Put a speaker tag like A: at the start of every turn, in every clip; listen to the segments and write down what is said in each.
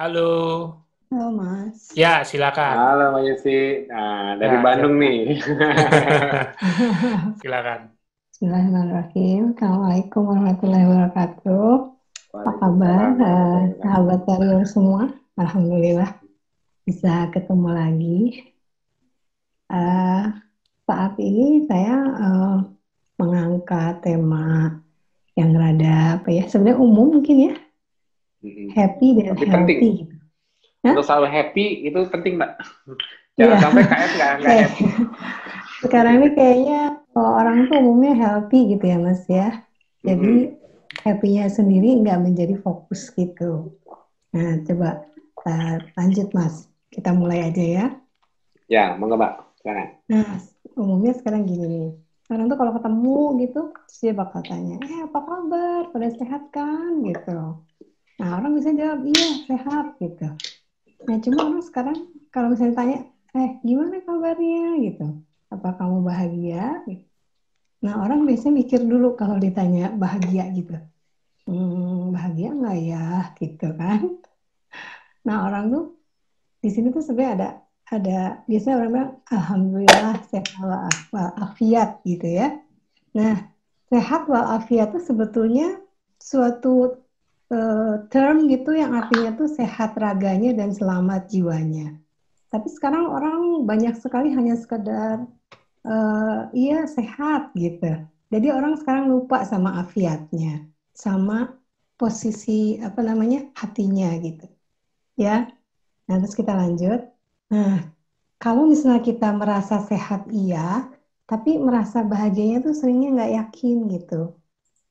A: Halo.
B: Halo Mas.
A: Ya, silakan.
C: Halo Mbak Yesi, nah dari
A: Ya,
C: Bandung
A: silakan.
C: nih.
A: Silakan.
B: Bismillahirrahmanirrahim. Assalamualaikum warahmatullahi wabarakatuh. Apa kabar
C: Waalaikumsalam warahmatullahi
B: sahabat
C: wabarakatuh.
B: Tarion semua? Alhamdulillah bisa ketemu lagi. Eh, Saat ini saya mengangkat tema yang rada apa ya? Sebenarnya umum mungkin ya,
C: Mm-mm.
B: happy dan
C: Tapi penting,
B: healthy gitu. Hah?
C: untuk selalu happy itu penting Mbak. Jangan
B: Iya.
C: sampai KF nggak
B: Eh,
C: happy.
B: sekarang ini kayaknya orang tuh umumnya healthy gitu ya Mas ya. Jadi
C: Mm-mm.
B: happy-nya sendiri nggak menjadi fokus gitu. Nah, coba lanjut Mas. Kita mulai aja ya.
C: Ya, monggo Mbak. Silakan.
B: Nah, umumnya sekarang gini nih. Orang tuh kalau ketemu gitu, terus dia bakal tanya, apa kabar? Pada sehat kan? Gitu. Nah, orang bisa jawab, iya sehat gitu. Nah, cuma orang sekarang kalau misalnya tanya, gimana kabarnya? Gitu. Apa kamu bahagia? Gitu. Nah, orang biasanya mikir dulu kalau ditanya bahagia gitu. Bahagia nggak ya? Gitu kan. Nah, orang tuh di sini tuh sebenarnya ada biasanya orang bilang alhamdulillah sehat walafiat gitu ya. Nah, sehat walafiat itu sebetulnya suatu term gitu yang artinya tuh sehat raganya dan selamat jiwanya. Tapi sekarang orang banyak sekali hanya sekedar iya sehat gitu. Jadi orang sekarang lupa sama afiatnya, sama posisi apa namanya hatinya gitu. Ya, nah terus kita lanjut. Nah, kalau misalnya kita merasa sehat iya, tapi merasa bahagianya tuh seringnya nggak yakin gitu.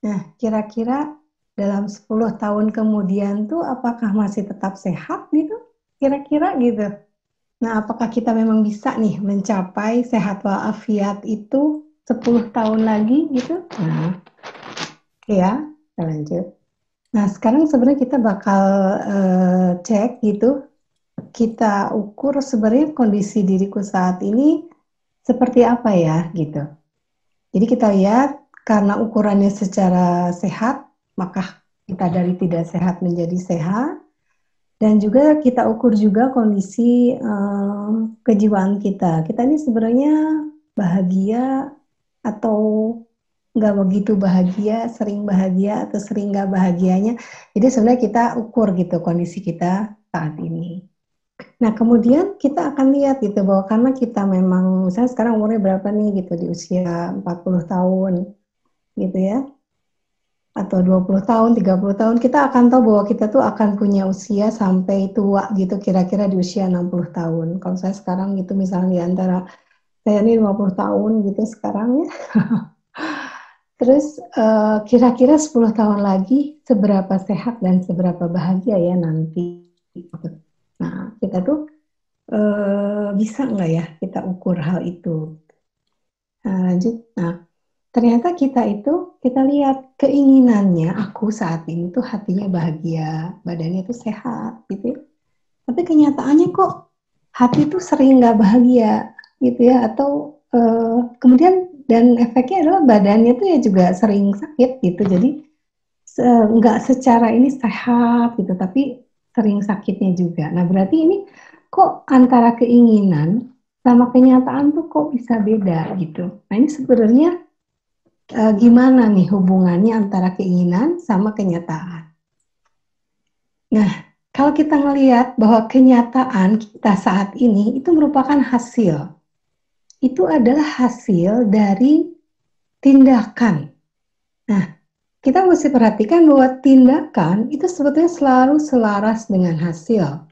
B: Nah, kira-kira dalam 10 tahun kemudian tuh apakah masih tetap sehat gitu? Kira-kira gitu. Nah, apakah kita memang bisa nih mencapai sehat walafiat itu 10 tahun lagi gitu? Nah, ya, kita lanjut. Nah, sekarang sebenarnya kita bakal cek gitu, kita ukur sebenarnya kondisi diriku saat ini seperti apa ya gitu. Jadi kita lihat karena ukurannya secara sehat, maka kita dari tidak sehat menjadi sehat, dan juga kita ukur juga kondisi kejiwaan kita. Kita ini sebenarnya bahagia atau nggak begitu bahagia, sering bahagia atau sering nggak bahagianya. Jadi sebenarnya kita ukur gitu kondisi kita saat ini. Nah, kemudian kita akan lihat gitu bahwa karena kita memang misalnya sekarang umurnya berapa nih gitu di usia 40 tahun gitu ya atau 20 tahun, 30 tahun kita akan tahu bahwa kita tuh akan punya usia sampai tua gitu kira-kira di usia 60 tahun. Kalau saya sekarang gitu misalnya di antara saya ini 50 tahun gitu sekarang ya. Terus kira-kira 10 tahun lagi seberapa sehat dan seberapa bahagia ya nanti gitu. Nah, kita tuh bisa nggak ya kita ukur hal itu? Nah, lanjut. Nah, ternyata kita itu kita lihat keinginannya aku saat ini tuh hatinya bahagia, badannya tuh sehat, gitu ya. Tapi kenyataannya kok hati tuh sering nggak bahagia, gitu ya. Atau kemudian dan efeknya adalah badannya tuh ya juga sering sakit, gitu. Jadi nggak secara ini sehat, gitu, tapi sering sakitnya juga. Nah, berarti ini kok antara keinginan sama kenyataan tuh kok bisa beda gitu. Nah, ini sebenarnya gimana nih hubungannya antara keinginan sama kenyataan. Nah, kalau kita ngelihat bahwa kenyataan kita saat ini itu merupakan hasil. Itu adalah hasil dari tindakan. Nah, kita mesti perhatikan bahwa tindakan itu sebetulnya selalu selaras dengan hasil.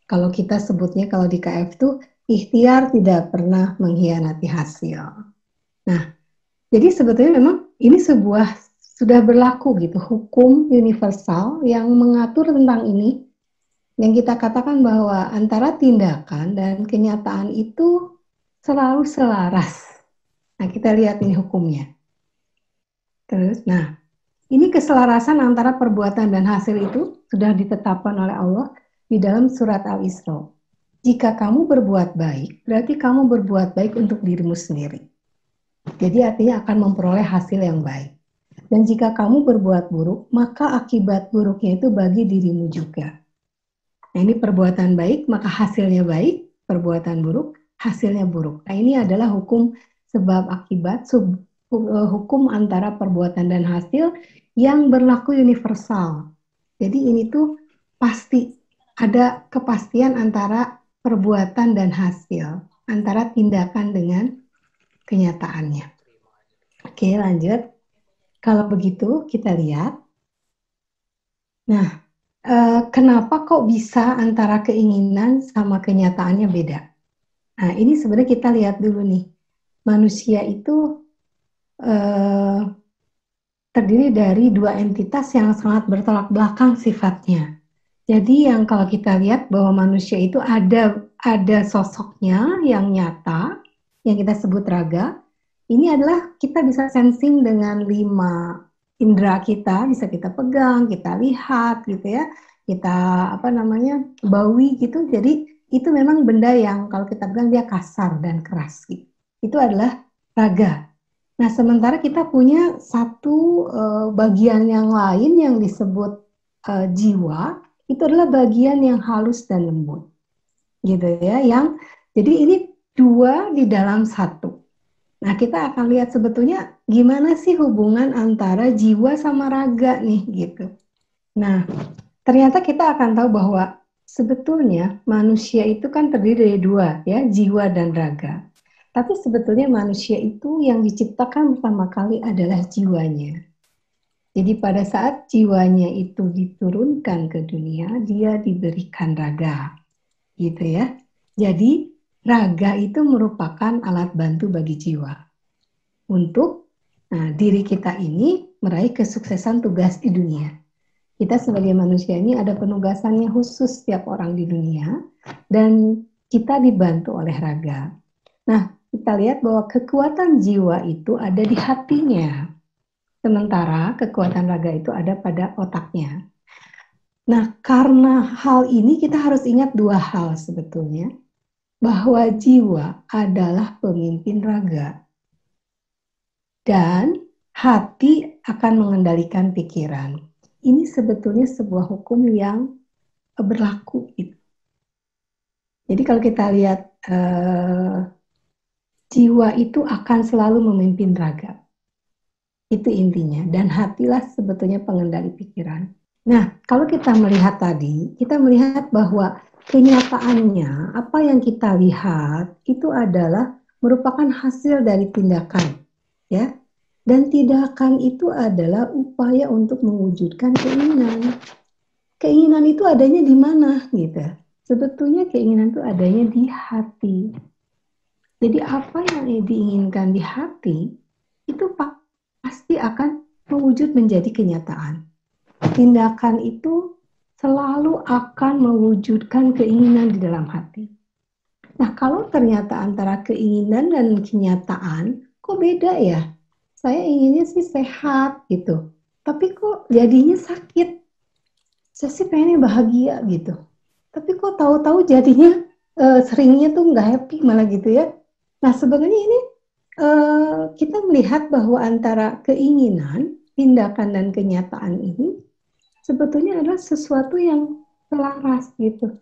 B: Kalau kita sebutnya kalau di KF itu ikhtiar tidak pernah mengkhianati hasil. Nah, jadi sebetulnya memang ini sebuah sudah berlaku gitu hukum universal yang mengatur tentang ini yang kita katakan bahwa antara tindakan dan kenyataan itu selalu selaras. Nah, kita lihat ini hukumnya. Terus, nah, ini keselarasan antara perbuatan dan hasil itu sudah ditetapkan oleh Allah di dalam surat Al-Isra. Jika kamu berbuat baik, berarti kamu berbuat baik untuk dirimu sendiri. Jadi artinya akan memperoleh hasil yang baik. Dan jika kamu berbuat buruk, maka akibat buruknya itu bagi dirimu juga. Nah, ini perbuatan baik, maka hasilnya baik, perbuatan buruk, hasilnya buruk. Nah, ini adalah hukum sebab akibat, hukum antara perbuatan dan hasil yang berlaku universal. Jadi ini tuh pasti ada kepastian antara perbuatan dan hasil, antara tindakan dengan kenyataannya. Oke, lanjut. Kalau begitu, kita lihat. Nah, kenapa kok bisa antara keinginan sama kenyataannya beda? Nah, ini sebenarnya kita lihat dulu nih. Manusia itu terdiri dari dua entitas yang sangat bertolak belakang sifatnya. Jadi yang kalau kita lihat bahwa manusia itu ada sosoknya yang nyata, yang kita sebut raga. Ini adalah kita bisa sensing dengan 5 indera kita, bisa kita pegang, kita lihat gitu ya, kita baui gitu. Jadi itu memang benda yang kalau kita pegang dia kasar dan keras gitu. Itu adalah raga. Nah, sementara kita punya satu bagian yang lain yang disebut jiwa, itu adalah bagian yang halus dan lembut. Gitu ya, jadi ini dua di dalam satu. Nah, kita akan lihat sebetulnya gimana sih hubungan antara jiwa sama raga nih gitu. Nah, ternyata kita akan tahu bahwa sebetulnya manusia itu kan terdiri dari dua ya, jiwa dan raga. Tapi sebetulnya manusia itu yang diciptakan pertama kali adalah jiwanya. Jadi pada saat jiwanya itu diturunkan ke dunia, dia diberikan raga. Gitu ya. Jadi raga itu merupakan alat bantu bagi jiwa untuk diri kita ini meraih kesuksesan tugas di dunia. Kita sebagai manusia ini ada penugasannya khusus setiap orang di dunia dan kita dibantu oleh raga. Nah, kita lihat bahwa kekuatan jiwa itu ada di hatinya, sementara kekuatan raga itu ada pada otaknya. Nah, karena hal ini kita harus ingat dua hal sebetulnya, bahwa jiwa adalah pemimpin raga dan hati akan mengendalikan pikiran. Ini sebetulnya sebuah hukum yang berlaku. Jadi kalau kita lihat jiwa itu akan selalu memimpin raga. Itu intinya. Dan hatilah sebetulnya pengendali pikiran. Nah, kalau kita melihat tadi, kita melihat bahwa kenyataannya, apa yang kita lihat itu adalah merupakan hasil dari tindakan, ya. Dan tindakan itu adalah upaya untuk mewujudkan keinginan. Keinginan itu adanya di mana, gitu. Sebetulnya keinginan itu adanya di hati. Jadi apa yang diinginkan di hati itu pasti akan mewujud menjadi kenyataan. Tindakan itu selalu akan mewujudkan keinginan di dalam hati. Nah, kalau ternyata antara keinginan dan kenyataan, kok beda ya? Saya inginnya sih sehat gitu, tapi kok jadinya sakit. Saya sih pengennya bahagia gitu, tapi kok tahu-tahu jadinya seringnya tuh nggak happy malah gitu ya. Nah, sebenarnya ini kita melihat bahwa antara keinginan, tindakan, dan kenyataan ini sebetulnya adalah sesuatu yang selaras gitu.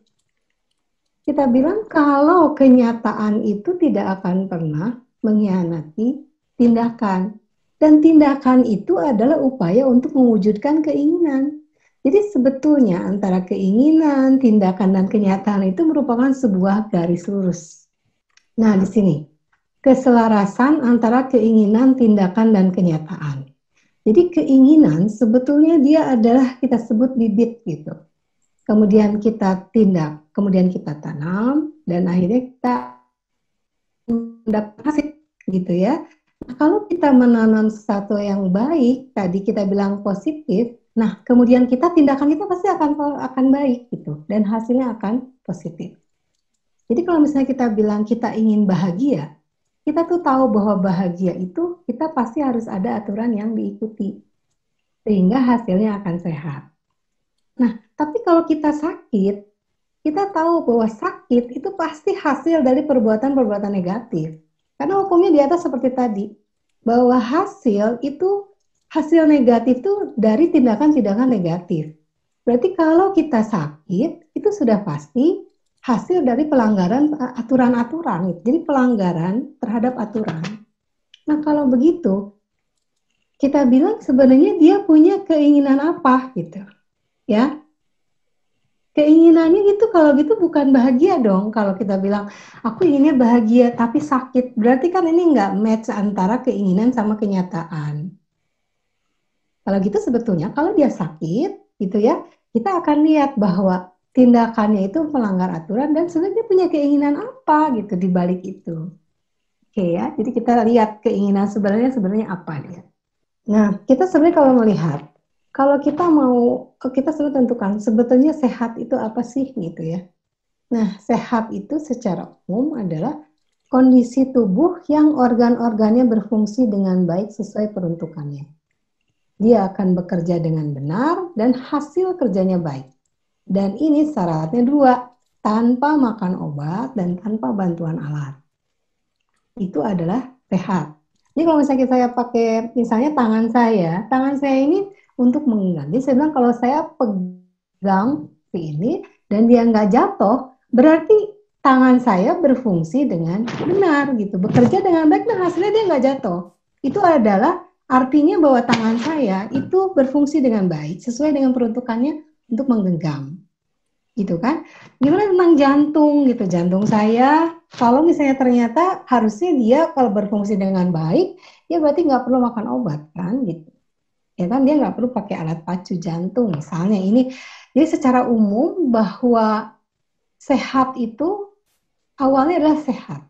B: Kita bilang kalau kenyataan itu tidak akan pernah mengkhianati tindakan. Dan tindakan itu adalah upaya untuk mewujudkan keinginan. Jadi sebetulnya antara keinginan, tindakan, dan kenyataan itu merupakan sebuah garis lurus. Nah, di sini keselarasan antara keinginan, tindakan, dan kenyataan. Jadi keinginan sebetulnya dia adalah kita sebut bibit gitu. Kemudian kita tindak, kemudian kita tanam, dan akhirnya kita mendapat hasil gitu ya. Nah, kalau kita menanam sesuatu yang baik, tadi kita bilang positif, nah kemudian tindakan kita pasti akan baik gitu, dan hasilnya akan positif. Jadi kalau misalnya kita bilang kita ingin bahagia, kita tuh tahu bahwa bahagia itu kita pasti harus ada aturan yang diikuti sehingga hasilnya akan sehat. Nah, tapi kalau kita sakit, kita tahu bahwa sakit itu pasti hasil dari perbuatan-perbuatan negatif. Karena hukumnya di atas seperti tadi, bahwa hasil negatif itu dari tindakan-tindakan negatif. Berarti kalau kita sakit, itu sudah pasti hasil dari pelanggaran aturan-aturan. Jadi pelanggaran terhadap aturan. Nah kalau begitu, kita bilang sebenarnya dia punya keinginan apa gitu, ya? Keinginannya gitu, kalau gitu bukan bahagia dong. Kalau kita bilang, aku inginnya bahagia tapi sakit, berarti kan ini nggak match antara keinginan sama kenyataan. Kalau gitu sebetulnya kalau dia sakit, gitu ya, kita akan lihat bahwa tindakannya itu melanggar aturan dan sebenarnya dia punya keinginan apa gitu di balik itu. Oke ya, jadi kita lihat keinginan sebenarnya apa dia. Nah, kita sebenarnya kalau melihat, kalau kita sebenarnya tentukan sebetulnya sehat itu apa sih gitu ya. Nah, sehat itu secara umum adalah kondisi tubuh yang organ-organnya berfungsi dengan baik sesuai peruntukannya. Dia akan bekerja dengan benar dan hasil kerjanya baik. Dan ini syaratnya 2, tanpa makan obat dan tanpa bantuan alat. Itu adalah sehat. Jadi kalau misalnya saya pakai misalnya tangan saya ini untuk menggenggam. Jadi saya bilang kalau saya pegang ini dan dia nggak jatuh, berarti tangan saya berfungsi dengan benar gitu, bekerja dengan baik dan hasilnya dia nggak jatuh. Itu adalah artinya bahwa tangan saya itu berfungsi dengan baik sesuai dengan peruntukannya untuk menggenggam. Gitu kan? Gimana tentang jantung gitu? Jantung saya kalau misalnya ternyata harusnya dia kalau berfungsi dengan baik, ya berarti nggak perlu makan obat kan gitu. Ya kan dia nggak perlu pakai alat pacu jantung misalnya ini. Jadi secara umum bahwa sehat itu awalnya adalah sehat.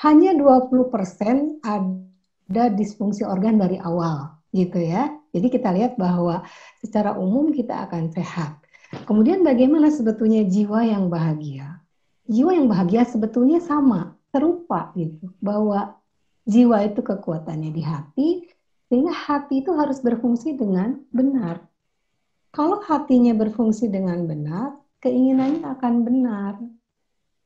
B: Hanya 20% ada disfungsi organ dari awal gitu ya. Jadi kita lihat bahwa secara umum kita akan sehat. Kemudian bagaimana sebetulnya jiwa yang bahagia? Jiwa yang bahagia sebetulnya sama, serupa gitu. Bahwa jiwa itu kekuatannya di hati, sehingga hati itu harus berfungsi dengan benar. Kalau hatinya berfungsi dengan benar, keinginannya akan benar.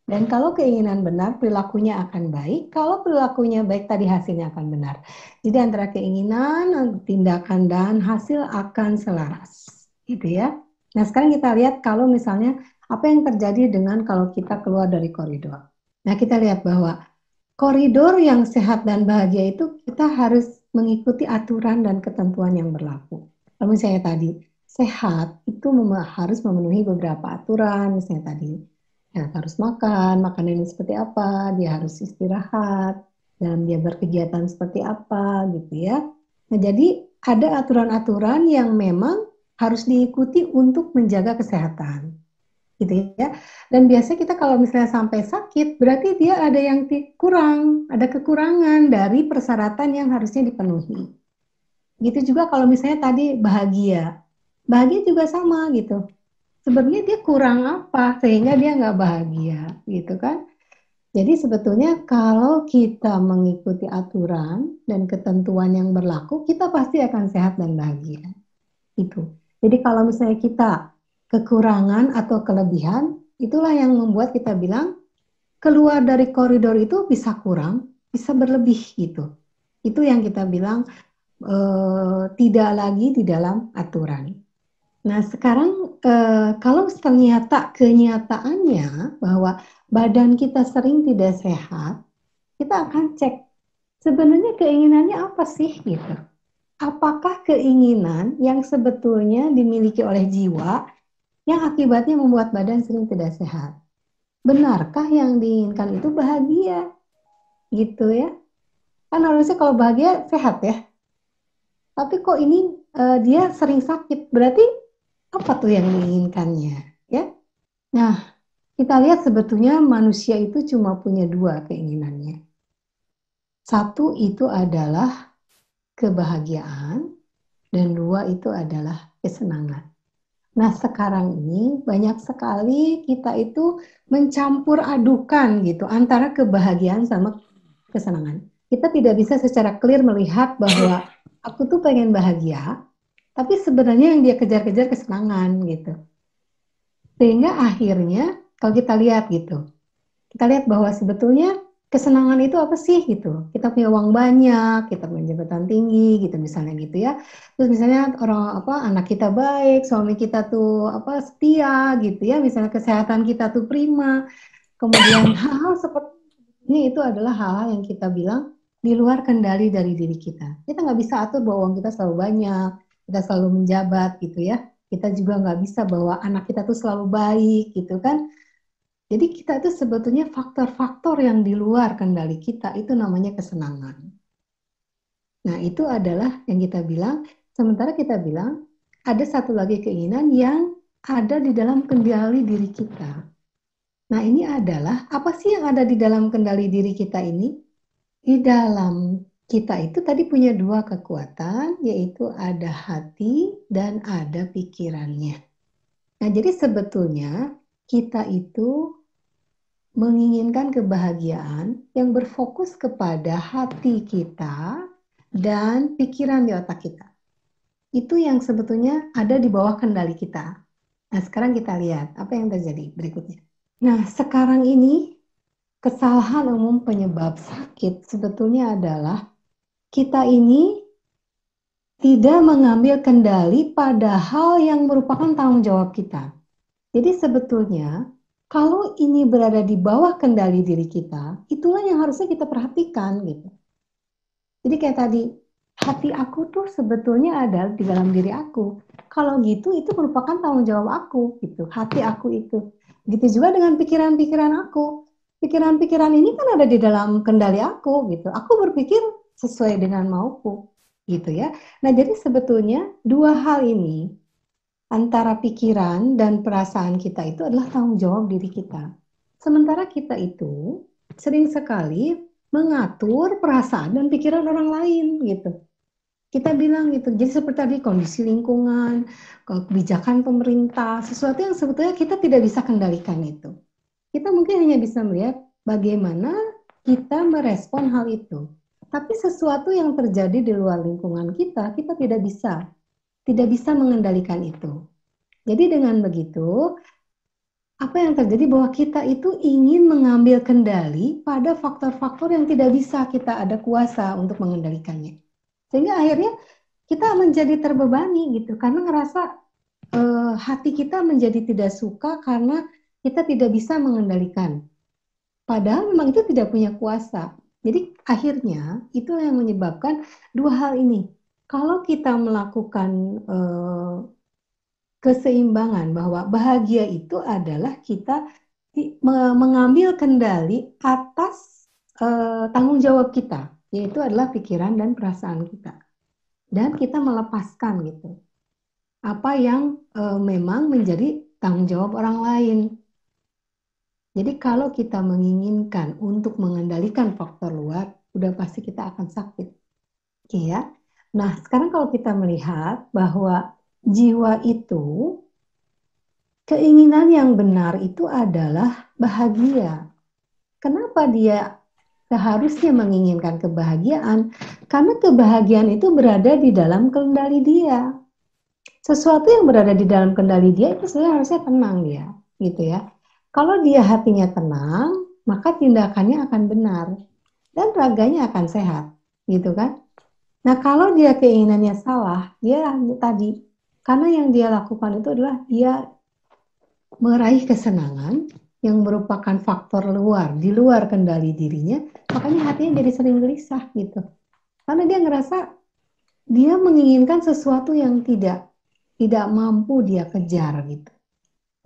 B: Dan kalau keinginan benar, perilakunya akan baik. Kalau perilakunya baik, tadi hasilnya akan benar. Jadi antara keinginan, tindakan, dan hasil akan selaras. Gitu ya. Nah sekarang kita lihat kalau misalnya apa yang terjadi dengan kalau kita keluar dari koridor. Nah kita lihat bahwa koridor yang sehat dan bahagia itu kita harus mengikuti aturan dan ketentuan yang berlaku. Kalau misalnya tadi sehat itu harus memenuhi beberapa aturan, misalnya tadi ya, harus makan, makanannya seperti apa, dia harus istirahat, dan dia berkegiatan seperti apa gitu ya. Nah jadi ada aturan-aturan yang memang harus diikuti untuk menjaga kesehatan, gitu ya. Dan biasanya kita kalau misalnya sampai sakit, berarti dia ada yang kurang, ada kekurangan dari persyaratan yang harusnya dipenuhi. Gitu juga kalau misalnya tadi bahagia juga sama gitu. Sebenarnya dia kurang apa sehingga dia nggak bahagia, gitu kan? Jadi sebetulnya kalau kita mengikuti aturan dan ketentuan yang berlaku, kita pasti akan sehat dan bahagia. Itu. Jadi kalau misalnya kita kekurangan atau kelebihan, itulah yang membuat kita bilang keluar dari koridor itu bisa kurang, bisa berlebih gitu. Itu yang kita bilang tidak lagi di dalam aturan. Nah sekarang kalau ternyata kenyataannya bahwa badan kita sering tidak sehat, kita akan cek sebenarnya keinginannya apa sih gitu. Apakah keinginan yang sebetulnya dimiliki oleh jiwa yang akibatnya membuat badan sering tidak sehat? Benarkah yang diinginkan itu bahagia? Gitu ya. Kan harusnya kalau bahagia sehat ya. Tapi kok ini dia sering sakit, berarti apa tuh yang diinginkannya? Ya. Nah, kita lihat sebetulnya manusia itu cuma punya 2 keinginannya. Satu itu adalah kebahagiaan, dan 2 itu adalah kesenangan. Nah sekarang ini banyak sekali kita itu mencampur adukan gitu antara kebahagiaan sama kesenangan. Kita tidak bisa secara clear melihat bahwa aku tuh pengen bahagia, tapi sebenarnya yang dia kejar-kejar kesenangan gitu. Sehingga akhirnya kalau kita lihat gitu, kita lihat bahwa sebetulnya kesenangan itu apa sih gitu? Kita punya uang banyak, kita punya jabatan tinggi gitu misalnya gitu ya. Terus misalnya orang apa anak kita baik, suami kita tuh apa setia gitu ya, misalnya kesehatan kita tuh prima. Kemudian hal-hal seperti ini itu adalah hal-hal yang kita bilang di luar kendali dari diri kita. Kita nggak bisa atur bahwa uang kita selalu banyak, kita selalu menjabat gitu ya. Kita juga nggak bisa bahwa anak kita tuh selalu baik gitu kan. Jadi kita itu sebetulnya faktor-faktor yang di luar kendali kita itu namanya kesenangan. Nah itu adalah yang kita bilang, sementara kita bilang ada satu lagi keinginan yang ada di dalam kendali diri kita. Nah ini adalah apa sih yang ada di dalam kendali diri kita ini? Di dalam kita itu tadi punya dua kekuatan, yaitu ada hati dan ada pikirannya. Nah jadi sebetulnya kita itu menginginkan kebahagiaan yang berfokus kepada hati kita dan pikiran di otak kita. Itu yang sebetulnya ada di bawah kendali kita. Nah, sekarang kita lihat apa yang terjadi berikutnya. Nah, sekarang ini kesalahan umum penyebab sakit sebetulnya adalah kita ini tidak mengambil kendali pada hal yang merupakan tanggung jawab kita. Jadi sebetulnya kalau ini berada di bawah kendali diri kita, itulah yang harusnya kita perhatikan gitu. Jadi kayak tadi, hati aku tuh sebetulnya ada di dalam diri aku. Kalau gitu itu merupakan tanggung jawab aku gitu, hati aku itu. Gitu juga dengan pikiran-pikiran aku. Pikiran-pikiran ini kan ada di dalam kendali aku gitu. Aku berpikir sesuai dengan mauku gitu ya. Nah, jadi sebetulnya dua hal ini antara pikiran dan perasaan kita itu adalah tanggung jawab diri kita. Sementara kita itu sering sekali mengatur perasaan dan pikiran orang lain gitu. Kita bilang gitu, jadi seperti tadi kondisi lingkungan, kebijakan pemerintah, sesuatu yang sebetulnya kita tidak bisa kendalikan itu. Kita mungkin hanya bisa melihat bagaimana kita merespon hal itu. Tapi sesuatu yang terjadi di luar lingkungan kita, kita tidak bisa mengendalikan itu. Jadi dengan begitu, apa yang terjadi bahwa kita itu ingin mengambil kendali pada faktor-faktor yang tidak bisa kita ada kuasa untuk mengendalikannya. Sehingga akhirnya kita menjadi terbebani gitu, karena ngerasa hati kita menjadi tidak suka karena kita tidak bisa mengendalikan. Padahal memang itu tidak punya kuasa. Jadi akhirnya itu yang menyebabkan dua hal ini. Kalau kita melakukan keseimbangan bahwa bahagia itu adalah kita mengambil kendali atas tanggung jawab kita, yaitu adalah pikiran dan perasaan kita. Dan kita melepaskan gitu apa yang memang menjadi tanggung jawab orang lain. Jadi kalau kita menginginkan untuk mengendalikan faktor luar, udah pasti kita akan sakit. Oke ya. Nah, sekarang kalau kita melihat bahwa jiwa itu, keinginan yang benar itu adalah bahagia. Kenapa dia seharusnya menginginkan kebahagiaan? Karena kebahagiaan itu berada di dalam kendali dia. Sesuatu yang berada di dalam kendali dia itu sebenarnya harusnya tenang dia, gitu ya. Kalau dia hatinya tenang, maka tindakannya akan benar dan raganya akan sehat, gitu kan? Nah, kalau dia keinginannya salah, dia tadi karena yang dia lakukan itu adalah dia meraih kesenangan yang merupakan faktor luar, di luar kendali dirinya, makanya hatinya jadi sering gelisah gitu. Karena dia ngerasa dia menginginkan sesuatu yang tidak mampu dia kejar gitu.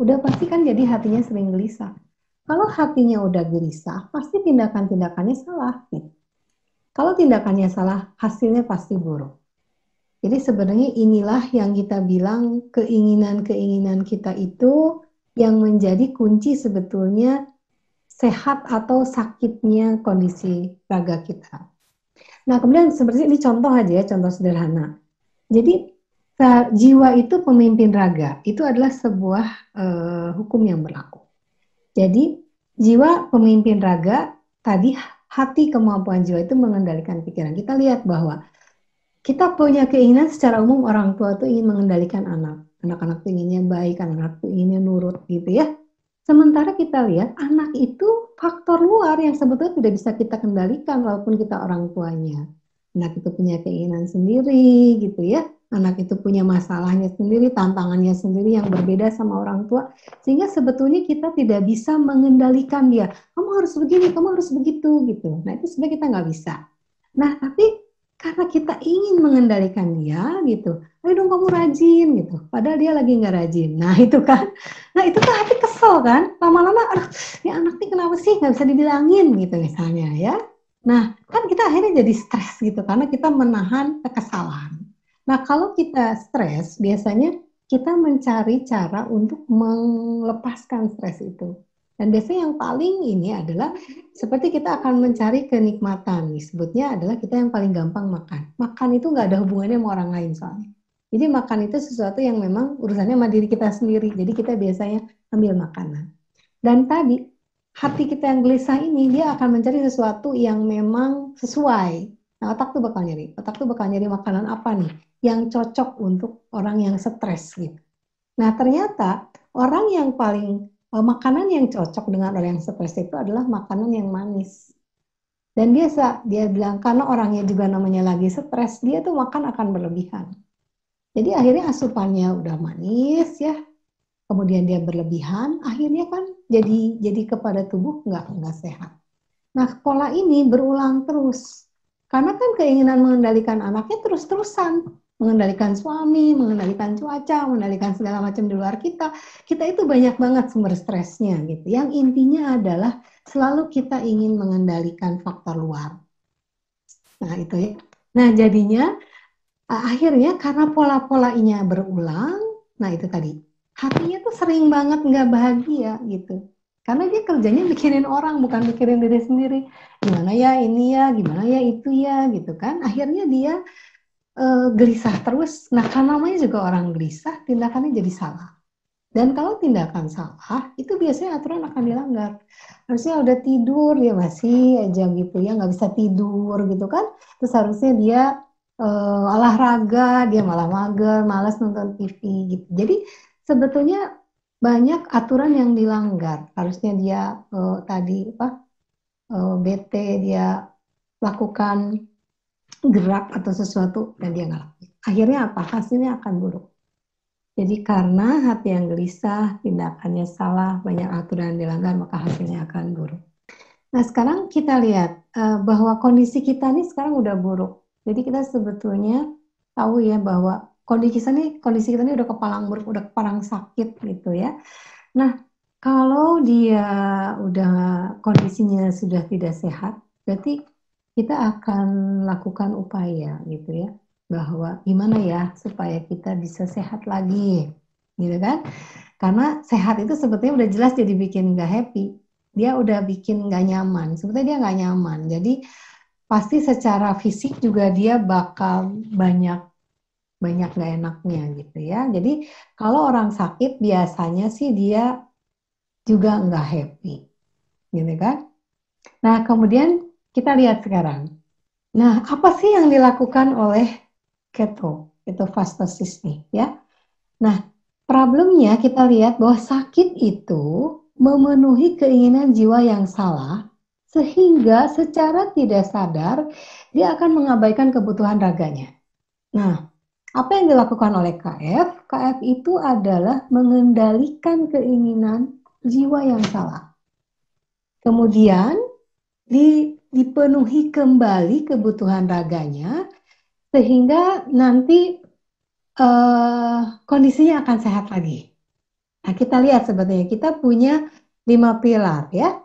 B: Udah pasti kan jadi hatinya sering gelisah. Kalau hatinya udah gelisah, pasti tindakan-tindakannya salah gitu. Kalau tindakannya salah, hasilnya pasti buruk. Jadi sebenarnya inilah yang kita bilang keinginan-keinginan kita itu yang menjadi kunci sebetulnya sehat atau sakitnya kondisi raga kita. Nah, kemudian seperti ini contoh aja ya, contoh sederhana. Jadi jiwa itu pemimpin raga, itu adalah sebuah hukum yang berlaku. Jadi jiwa pemimpin raga, tadi hati kemampuan jiwa itu mengendalikan pikiran. Kita lihat bahwa kita punya keinginan secara umum orang tua itu ingin mengendalikan anak. Anak-anak itu inginnya baik, anak-anak itu inginnya nurut gitu ya. Sementara kita lihat anak itu faktor luar yang sebetulnya tidak bisa kita kendalikan walaupun kita orang tuanya. Anak itu punya keinginan sendiri gitu ya. Anak itu punya masalahnya sendiri, tantangannya sendiri yang berbeda sama orang tua. Sehingga sebetulnya kita tidak bisa mengendalikan dia. Kamu harus begini, kamu harus begitu gitu. Nah itu sebenarnya kita nggak bisa. Nah tapi karena kita ingin mengendalikan dia gitu, ayo dong kamu rajin gitu. Padahal dia lagi nggak rajin. Nah itu kan. Nah itu tuh hati kesel kan, lama-lama, aduh, ini anak nih kenapa sih nggak bisa dibilangin gitu misalnya ya. Nah kan kita akhirnya jadi stres gitu karena kita menahan kekesalan. Nah kalau kita stres biasanya kita mencari cara untuk melepaskan stres itu. Dan biasanya yang paling ini adalah seperti kita akan mencari kenikmatan. Disebutnya adalah kita yang paling gampang makan. Makan itu nggak ada hubungannya sama orang lain soalnya. Jadi makan itu sesuatu yang memang urusannya sama diri kita sendiri. Jadi kita biasanya ambil makanan. Dan tadi hati kita yang gelisah ini dia akan mencari sesuatu yang memang sesuai. Nah, otak tuh bakal nyari. Otak tuh bakal nyari makanan apa nih yang cocok untuk orang yang stres gitu. Nah, ternyata orang yang paling makanan yang cocok dengan orang yang stres itu adalah makanan yang manis. Dan dia bilang karena orangnya juga namanya lagi stres, dia tuh makan akan berlebihan. Jadi akhirnya asupannya udah manis ya, kemudian dia berlebihan, akhirnya kan jadi kepada tubuh nggak sehat. Nah pola ini berulang terus, karena kan keinginan mengendalikan anaknya terus-terusan, mengendalikan suami, mengendalikan cuaca, mengendalikan segala macam di luar kita itu banyak banget sumber stresnya gitu. Yang intinya adalah selalu kita ingin mengendalikan faktor luar. Nah itu ya. Nah jadinya akhirnya karena pola-polanya berulang, nah itu tadi, hatinya tuh sering banget nggak bahagia gitu. Karena dia kerjanya mikirin orang, bukan mikirin diri sendiri. Gimana ya ini ya, gimana ya itu ya gitu kan. Akhirnya dia gelisah terus. Nah karena namanya juga orang gelisah, tindakannya jadi salah. Dan kalau tindakan salah, itu biasanya aturan akan dilanggar. Harusnya udah tidur, dia masih aja gitu ya, nggak bisa tidur gitu kan. Terus harusnya dia olahraga, dia malah mager, malas nonton TV gitu. Jadi sebetulnya banyak aturan yang dilanggar. Harusnya dia tadi bete, dia lakukan gerak atau sesuatu dan dia nggak lakukan. Akhirnya apa? Hasilnya akan buruk. Jadi karena hati yang gelisah, tindakannya salah, banyak aturan yang dilanggar, maka hasilnya akan buruk. Nah sekarang kita lihat bahwa kondisi kita ini sekarang udah buruk. Jadi kita sebetulnya tahu ya bahwa kondisi kita ini udah kepalang buruk, udah kepalang sakit gitu ya. Nah kalau dia udah kondisinya sudah tidak sehat, berarti kita akan lakukan upaya gitu ya. Bahwa gimana ya supaya kita bisa sehat lagi gitu kan. Karena sehat itu sebetulnya udah jelas jadi bikin gak happy. Dia udah bikin gak nyaman. Sebetulnya dia gak nyaman. Jadi pasti secara fisik juga dia bakal banyak gak enaknya gitu ya. Jadi kalau orang sakit biasanya sih dia juga nggak happy gitu kan. Nah kemudian kita lihat sekarang. Nah apa sih yang dilakukan oleh ketofastosis nih ya. Nah problemnya kita lihat bahwa sakit itu memenuhi keinginan jiwa yang salah sehingga secara tidak sadar dia akan mengabaikan kebutuhan raganya. Nah, apa yang dilakukan oleh KF? KF itu adalah mengendalikan keinginan jiwa yang salah. Kemudian dipenuhi kembali kebutuhan raganya sehingga nanti kondisinya akan sehat lagi. Nah, kita lihat sebetulnya kita punya 5 pilar ya.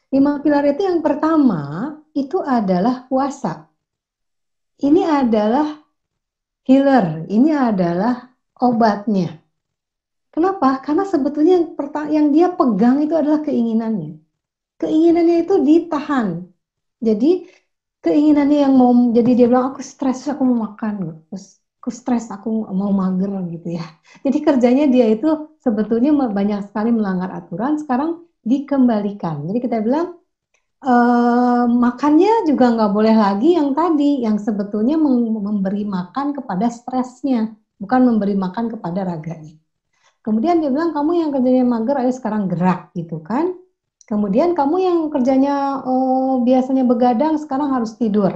B: 5 pilar itu yang pertama itu adalah puasa. Ini adalah healer, ini adalah obatnya. Kenapa? Karena sebetulnya yang dia pegang itu adalah keinginannya. Keinginannya itu ditahan. Jadi keinginannya yang mau, jadi dia bilang aku stres, aku mau makan. Terus aku stres, aku mau mager gitu ya. Jadi kerjanya dia itu sebetulnya banyak sekali melanggar aturan, sekarang dikembalikan. Jadi kita bilang makannya juga nggak boleh lagi yang tadi, yang sebetulnya memberi makan kepada stresnya, bukan memberi makan kepada raganya. Kemudian dia bilang kamu yang kerjanya mager, ayo sekarang gerak gitu kan. Kemudian kamu yang kerjanya biasanya begadang, sekarang harus tidur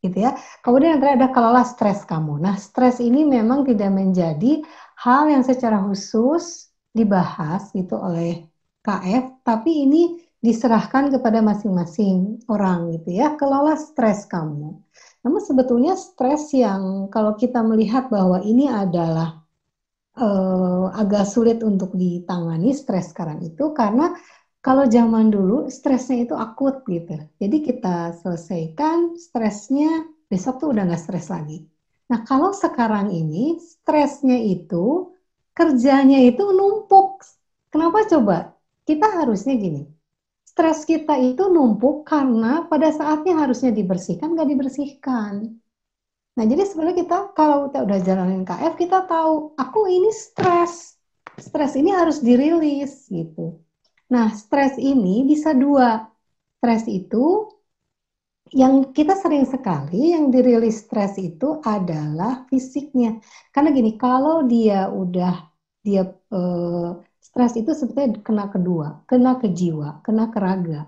B: gitu ya. Kemudian ada kelola stres kamu. Nah, stres ini memang tidak menjadi hal yang secara khusus dibahas gitu oleh KF, tapi ini diserahkan kepada masing-masing orang gitu ya. Kelola stres kamu. Namun sebetulnya stres yang kalau kita melihat bahwa ini adalah agak sulit untuk ditangani stres sekarang itu karena kalau zaman dulu stresnya itu akut gitu. Jadi kita selesaikan stresnya, besok tuh udah nggak stres lagi. Nah kalau sekarang ini stresnya itu kerjanya itu numpuk. Kenapa coba? Kita harusnya gini. Stres kita itu numpuk karena pada saatnya harusnya dibersihkan, nggak dibersihkan. Nah, jadi sebenarnya kita kalau kita udah jalanin KF, kita tahu, aku ini stres. Stres ini harus dirilis gitu. Nah, stres ini bisa dua. Stres itu yang kita sering sekali yang dirilis stres itu adalah fisiknya. Karena gini, kalau dia stres itu sebetulnya kena kedua, kena ke jiwa, kena ke raga.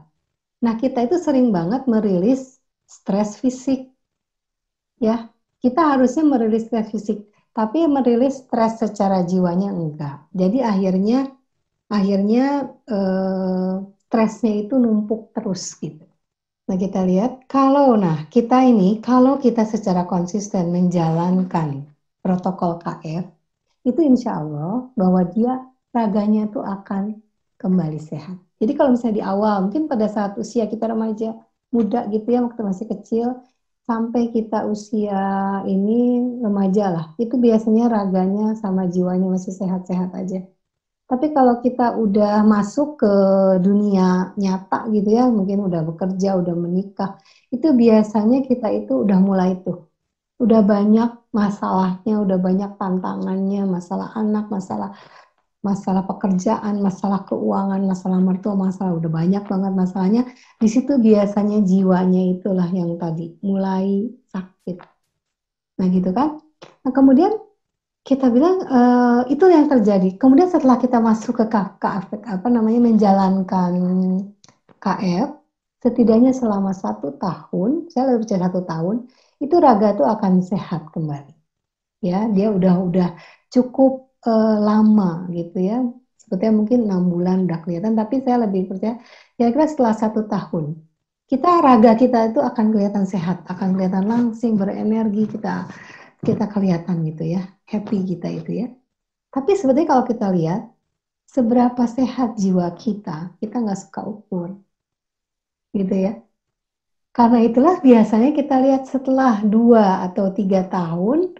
B: Nah, kita itu sering banget merilis stres fisik. Ya, kita harusnya merilis stres fisik, tapi merilis stres secara jiwanya enggak. Jadi akhirnya stresnya itu numpuk terus gitu. Nah, kita lihat kalau kita secara konsisten menjalankan protokol KF, itu insya Allah bahwa dia raganya itu akan kembali sehat. Jadi kalau misalnya di awal, mungkin pada saat usia kita remaja muda gitu ya, waktu masih kecil, sampai kita usia ini remaja lah, itu biasanya raganya sama jiwanya masih sehat-sehat aja. Tapi kalau kita udah masuk ke dunia nyata gitu ya, mungkin udah bekerja, udah menikah, itu biasanya kita itu udah mulai tuh, udah banyak masalahnya, udah banyak tantangannya, masalah anak, masalah pekerjaan, masalah keuangan, masalah mertua, masalah udah banyak banget masalahnya. Di situ biasanya jiwanya itulah yang tadi mulai sakit. Nah gitu kan. Nah kemudian kita bilang itu yang terjadi. Kemudian setelah kita masuk ke menjalankan KF, setidaknya selama 1 tahun, saya lebih percaya 1 tahun, itu raga tuh akan sehat kembali. Ya, dia udah cukup lama gitu ya. Sebetulnya mungkin 6 bulan udah kelihatan, tapi saya lebih percaya kira-kira setelah 1 tahun raga kita itu akan kelihatan sehat, akan kelihatan langsing, berenergi, kita kelihatan gitu ya, happy kita itu ya. Tapi sebetulnya kalau kita lihat seberapa sehat jiwa kita nggak suka ukur gitu ya. Karena itulah biasanya kita lihat setelah 2 atau 3 tahun,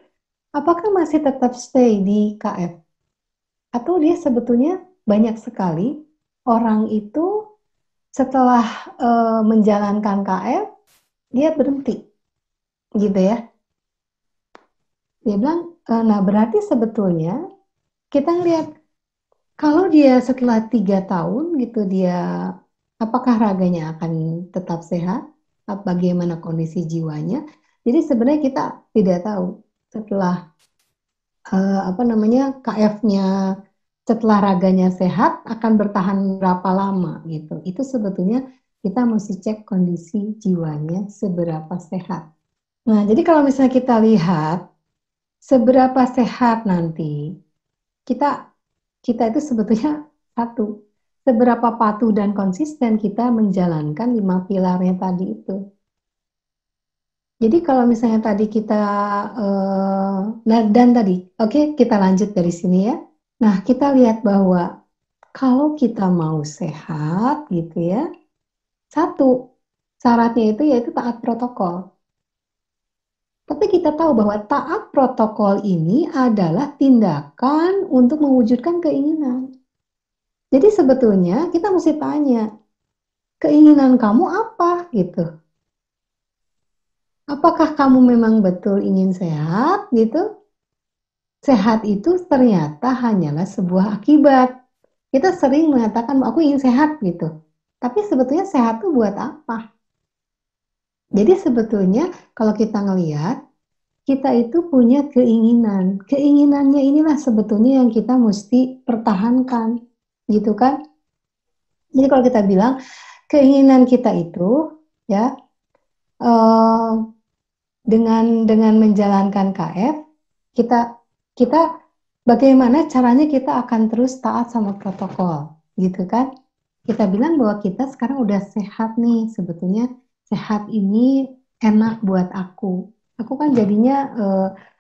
B: apakah masih tetap stay di KF? Atau dia sebetulnya banyak sekali orang itu setelah menjalankan KF, dia berhenti gitu ya. Dia bilang, nah berarti sebetulnya kita ngelihat kalau dia setelah 3 tahun gitu dia apakah raganya akan tetap sehat? Bagaimana kondisi jiwanya? Jadi sebenarnya kita tidak tahu setelah KF-nya setelah raganya sehat akan bertahan berapa lama gitu. Itu sebetulnya kita mesti cek kondisi jiwanya seberapa sehat. Nah, jadi kalau misalnya kita lihat seberapa sehat nanti kita itu sebetulnya satu, seberapa patuh dan konsisten kita menjalankan 5 pilarnya tadi itu. Jadi kalau misalnya tadi kita dan tadi, oke, kita lanjut dari sini ya. Nah, kita lihat bahwa kalau kita mau sehat gitu ya, satu syaratnya itu yaitu taat protokol. Tapi kita tahu bahwa taat protokol ini adalah tindakan untuk mewujudkan keinginan. Jadi sebetulnya kita mesti tanya, keinginan kamu apa gitu? Apakah kamu memang betul ingin sehat gitu? Sehat itu ternyata hanyalah sebuah akibat. Kita sering mengatakan aku ingin sehat gitu. Tapi sebetulnya sehat itu buat apa? Jadi sebetulnya kalau kita ngelihat kita itu punya keinginan. Keinginannya inilah sebetulnya yang kita mesti pertahankan, gitu kan? Jadi kalau kita bilang keinginan kita itu, ya, eh, dengan menjalankan KF, kita kita bagaimana caranya kita akan terus taat sama protokol, gitu kan? Kita bilang bahwa kita sekarang udah sehat nih, sebetulnya sehat ini enak buat aku. Aku kan jadinya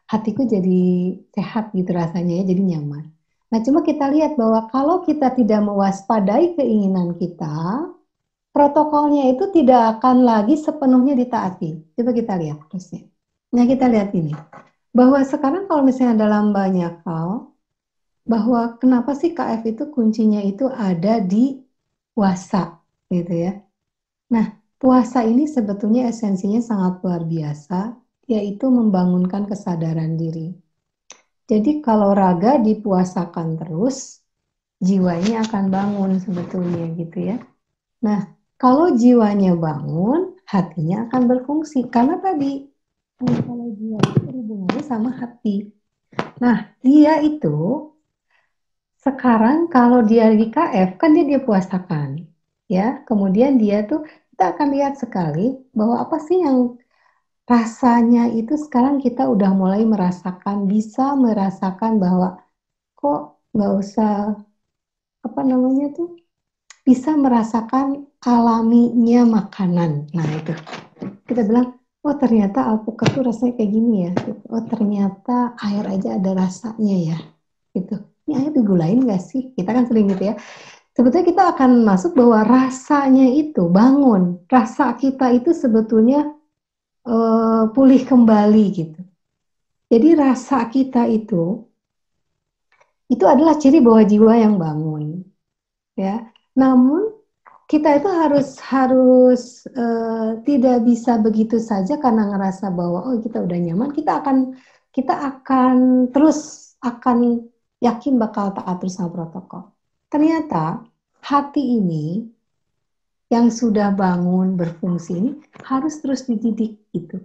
B: hatiku jadi sehat gitu rasanya ya, jadi nyaman. Nah, cuma kita lihat bahwa kalau kita tidak mewaspadai keinginan kita, protokolnya itu tidak akan lagi sepenuhnya ditaati. Coba kita lihat terusnya. Nah, kita lihat ini. Bahwa sekarang kalau misalnya dalam banyak hal, bahwa kenapa sih KF itu kuncinya itu ada di puasa, gitu ya. Nah, puasa ini sebetulnya esensinya sangat luar biasa, yaitu membangunkan kesadaran diri. Jadi kalau raga dipuasakan terus, jiwanya akan bangun sebetulnya gitu ya. Nah, kalau jiwanya bangun, hatinya akan berfungsi. Karena tadi, kalau jiwa itu berhubungannya sama hati. Nah, dia itu sekarang kalau dia di KF, kan dia puasakan. Ya, kemudian dia tuh, kita akan lihat sekali bahwa apa sih yang rasanya itu sekarang kita udah mulai merasakan, bisa merasakan bahwa kok nggak usah, apa namanya tuh, bisa merasakan alaminya makanan. Nah itu kita bilang, oh ternyata alpukat tuh rasanya kayak gini ya. Oh ternyata air aja ada rasanya ya. Gitu. Ini air digulain nggak sih? Kita kan sering gitu ya. Sebetulnya kita akan masuk bahwa rasanya itu bangun. Rasa kita itu sebetulnya pulih kembali gitu. Jadi rasa kita itu adalah ciri bahwa jiwa yang bangun. Ya. Namun kita itu harus tidak bisa begitu saja karena ngerasa bahwa oh kita udah nyaman, kita akan terus akan yakin bakal taat terus sama protokol. Ternyata hati ini yang sudah bangun berfungsi ini harus terus dididik gitu.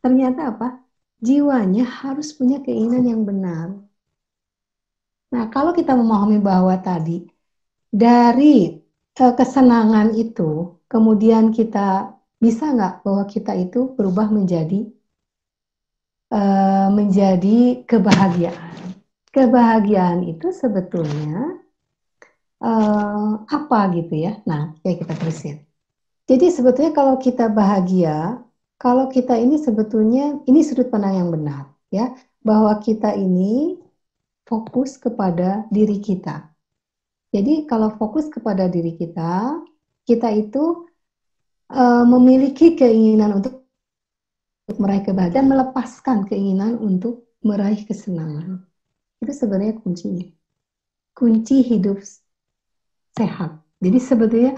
B: Ternyata apa? Jiwanya harus punya keinginan yang benar. Nah, kalau kita memahami bahwa tadi dari kesenangan itu, kemudian kita bisa nggak bahwa kita itu berubah menjadi kebahagiaan. Kebahagiaan itu sebetulnya apa gitu ya? Nah, ya kita terusin. Jadi sebetulnya kalau kita bahagia, kalau kita ini sebetulnya ini sudut pandang yang benar, ya, bahwa kita ini fokus kepada diri kita. Jadi kalau fokus kepada diri kita itu memiliki keinginan untuk meraih kebahagiaan, melepaskan keinginan untuk meraih kesenangan. Itu sebenarnya kuncinya. Kunci hidup sehat. Jadi sebetulnya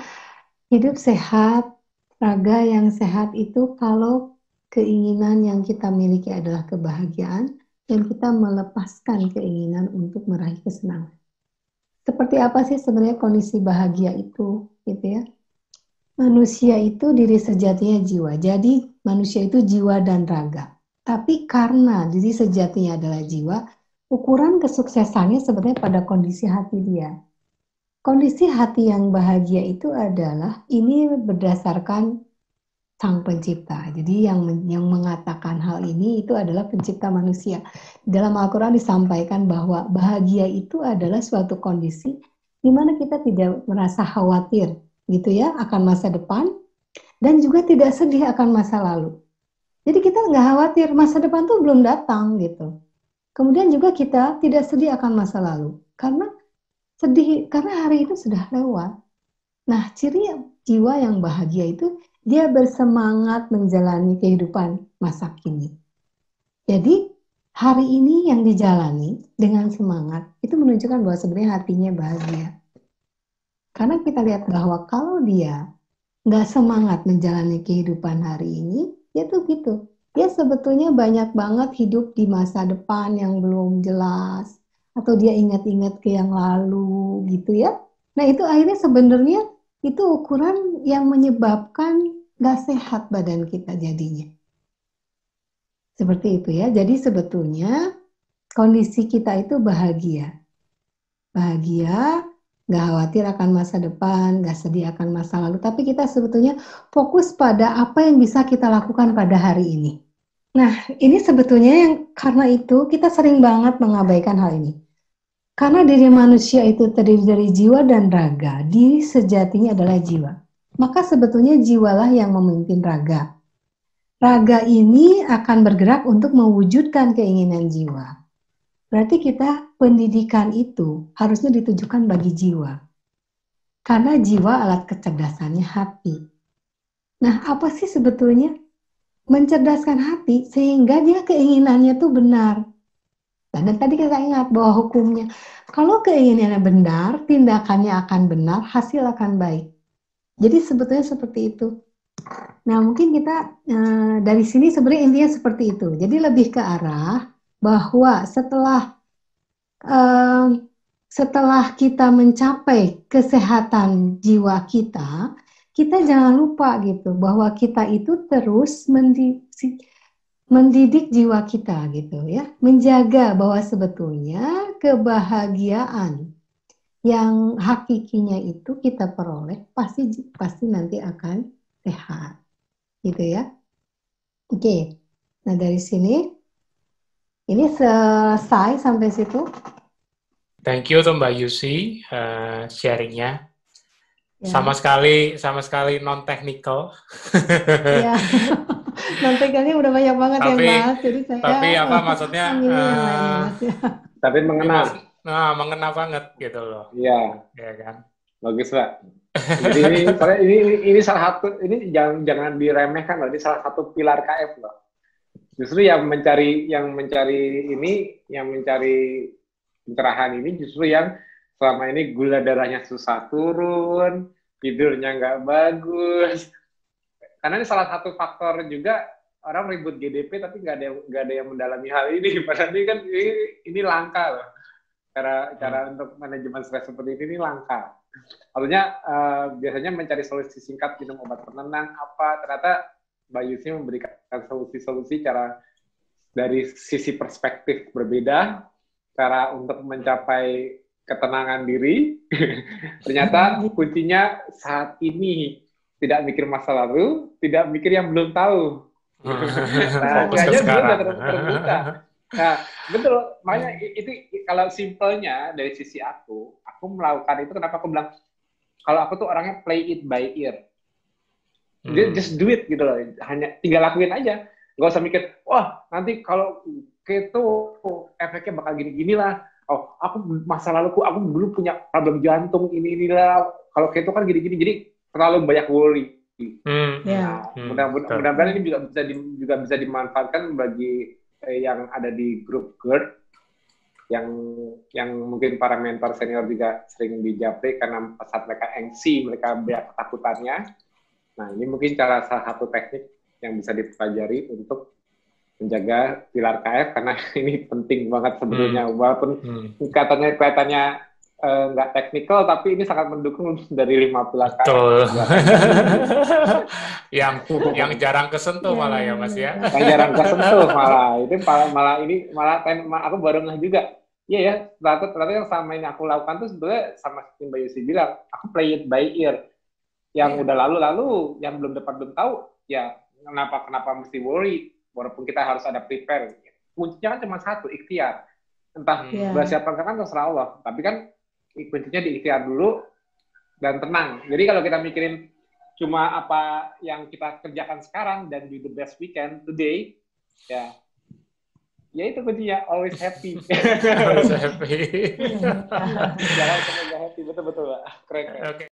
B: hidup sehat, raga yang sehat itu kalau keinginan yang kita miliki adalah kebahagiaan dan kita melepaskan keinginan untuk meraih kesenangan. Seperti apa sih sebenarnya kondisi bahagia itu, gitu ya? Manusia itu diri sejatinya jiwa. Jadi manusia itu jiwa dan raga. Tapi karena diri sejatinya adalah jiwa, ukuran kesuksesannya sebenarnya pada kondisi hati dia. Kondisi hati yang bahagia itu adalah ini berdasarkan Sang Pencipta. Jadi yang mengatakan hal ini itu adalah Pencipta manusia. Dalam Al-Quran disampaikan bahwa bahagia itu adalah suatu kondisi di mana kita tidak merasa khawatir gitu ya akan masa depan dan juga tidak sedih akan masa lalu. Jadi kita nggak khawatir masa depan tuh belum datang gitu. Kemudian juga kita tidak sedih akan masa lalu karena hari itu sudah lewat. Nah, ciri jiwa yang bahagia itu dia bersemangat menjalani kehidupan masa kini. Jadi, hari ini yang dijalani dengan semangat itu menunjukkan bahwa sebenarnya hatinya bahagia. Karena kita lihat bahwa kalau dia nggak semangat menjalani kehidupan hari ini, dia tuh gitu. Dia sebetulnya banyak banget hidup di masa depan yang belum jelas, atau dia ingat-ingat ke yang lalu gitu ya. Nah itu akhirnya sebenarnya itu ukuran yang menyebabkan nggak sehat badan kita jadinya. Seperti itu ya. Jadi sebetulnya kondisi kita itu bahagia. Bahagia, nggak khawatir akan masa depan, nggak sedih akan masa lalu. Tapi kita sebetulnya fokus pada apa yang bisa kita lakukan pada hari ini. Nah, ini sebetulnya yang karena itu kita sering banget mengabaikan hal ini. Karena diri manusia itu terdiri dari jiwa dan raga. Diri sejatinya adalah jiwa. Maka sebetulnya jiwalah yang memimpin raga. Raga ini akan bergerak untuk mewujudkan keinginan jiwa. Berarti kita pendidikan itu harusnya ditujukan bagi jiwa. Karena jiwa alat kecerdasannya hati. Nah, apa sih sebetulnya? Mencerdaskan hati sehingga dia keinginannya tuh benar. Dan tadi kita ingat bahwa hukumnya, kalau keinginannya benar, tindakannya akan benar, hasil akan baik. Jadi sebetulnya seperti itu. Nah, mungkin kita dari sini sebenarnya intinya seperti itu. Jadi lebih ke arah bahwa setelah kita mencapai kesehatan jiwa kita, kita jangan lupa gitu bahwa kita itu terus mendidik jiwa kita gitu ya, menjaga bahwa sebetulnya kebahagiaan yang hakikinya itu kita peroleh pasti nanti akan sehat, gitu ya. Oke, nah dari sini ini selesai sampai situ.
A: Thank you tuh Mbak Yusi sharingnya.
B: Ya.
A: Sama sekali non technical.
B: Ya. Non-technicalnya udah banyak banget
A: Tapi-
B: yang bahas, jadi saya
A: Tapi apa maksudnya?
B: ambil yang lainnya, Mas, ya.
C: Tapi mengena.
A: Nah, mengena banget gitu loh,
C: Iya,
A: ya kan?
C: bagus Pak. Jadi ini salah satu, ini jangan diremehkan loh. Ini salah satu pilar KF loh. Justru yang mencari pencerahan ini justru yang selama ini gula darahnya susah turun, tidurnya nggak bagus. Karena ini salah satu faktor juga orang ribut GDP tapi nggak ada yang mendalami hal ini. Padahal ini kan ini langka loh. Cara untuk manajemen stres seperti ini langka. Artinya biasanya mencari solusi singkat, minum obat penenang apa, ternyata Mbak Yusi memberikan solusi-solusi cara dari sisi perspektif berbeda, cara untuk mencapai ketenangan diri. Ternyata kuncinya saat ini tidak mikir masa lalu, tidak mikir yang belum tahu. Nah,
A: Fokus ke
C: kayaknya dia
A: sekarang.
C: udah terbuka. Nah, betul. Makanya itu kalau simpelnya dari sisi aku melakukan itu, kenapa aku bilang kalau aku tuh orangnya play it by ear. Just do it gitu loh. Hanya tinggal lakuin aja. Nggak usah mikir, wah nanti kalau keto efeknya bakal gini-gini lah. Oh, aku masa laluku, aku dulu punya problem jantung inilah. Kalau keto kan gini-gini, jadi terlalu banyak worry.
B: Ya.
C: Nah, mudah-mudahan ini juga bisa dimanfaatkan bagi yang ada di grup GERD, yang mungkin para mentor senior juga sering dijapri karena saat mereka angsi, mereka banyak ketakutannya. Nah, ini mungkin salah satu teknik yang bisa dipelajari untuk menjaga pilar KF, karena ini penting banget sebenarnya. Walaupun kelihatannya nggak teknikal, tapi ini sangat mendukung dari 5 pilar KF.
A: Betul. yang jarang kesentuh malah ya Mas ya.
C: Yang jarang kesentuh malah. Itu aku baru ngeh juga. Iya ya, ternyata yang sama ini aku lakukan tuh sebetulnya sama seperti Mbak Yusi bilang, aku play it by ear. Yang udah lalu, yang belum tahu, ya kenapa mesti worry, walaupun kita harus ada prepare. Kuncinya kan cuma satu, ikhtiar. Entah bersiap apa kan terserah Allah, tapi kan kuncinya di ikhtiar dulu dan tenang. Jadi kalau kita mikirin cuma apa yang kita kerjakan sekarang dan do the best we can today, ya itu kuncinya, always happy.
A: Always happy.
C: Jangan semoga happy, betul-betul, Keren.
A: Oke.